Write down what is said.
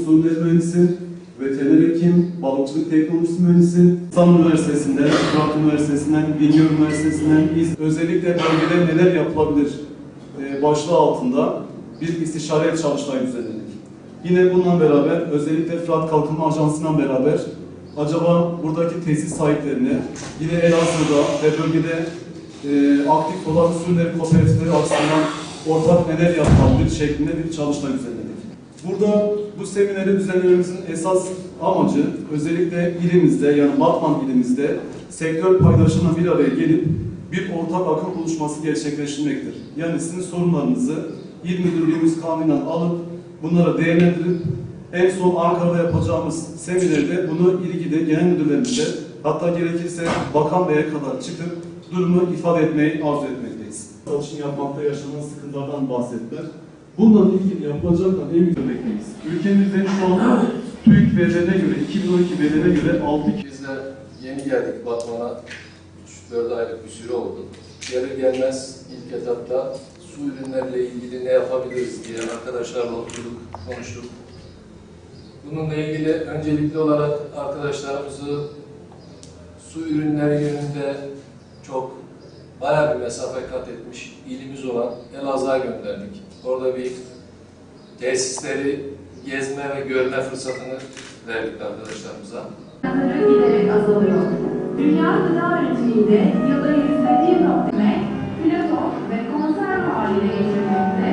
Su mühendisi, veteriner hekim, balıkçılık teknolojisi mühendisi, İstanbul Üniversitesi'nden, Fırat Üniversitesi'nden, Bingöl Üniversitesi'nden, özellikle bölgede neler yapılabilir başlığı altında bir istişare çalıştay düzenledik. Yine bununla beraber özellikle Fırat Kalkınma Ajansı'yla beraber acaba buradaki tesis sahiplerine yine Elazığ'da ve bölgede aktif olan su ürünleri kooperatifleri açısından ortak neler yapılabilir şeklinde bir çalıştay düzenledik. Burada bu semineri düzenlememizin esas amacı özellikle ilimizde yani Batman ilimizde sektör paydaşlarına bir araya gelip bir ortak akıl buluşması gerçekleştirmektir. Yani sizin sorunlarınızı İl Müdürlüğümüz kanunundan alıp bunları değerlendirip en son Ankara'da yapacağımız seminerde bunu ilgili genel müdürlerimize hatta gerekirse Bakan Bey'e kadar çıkıp durumu ifade etmeyi arzu etmekteyiz. Satışını yapmakta yaşanan sıkıntılardan bahsettiler. Bununla ilgili yapılacak olan en büyük örnekteyiz. Ülkemizde şu anda TÜİK verilerine göre, 2012 verilerine göre 6 Biz de yeni geldik Batman'a. 3-4 aylık bir süre oldu. Gelir gelmez ilk etapta su ürünleriyle ilgili ne yapabiliriz diye arkadaşlarla oturduk, konuştuk. Bununla ilgili öncelikli olarak arkadaşlarımızı su ürünleri yönünde çok bayağı bir mesafe kat etmiş ilimiz olan Elazığ'a gönderdik. Orada bir tesisleri gezme ve görme fırsatını verdik arkadaşlarımıza. Giderek azalıyor. Dünya gıda üretiminde yılda %1.1 platon ve konserve haline getirilmekte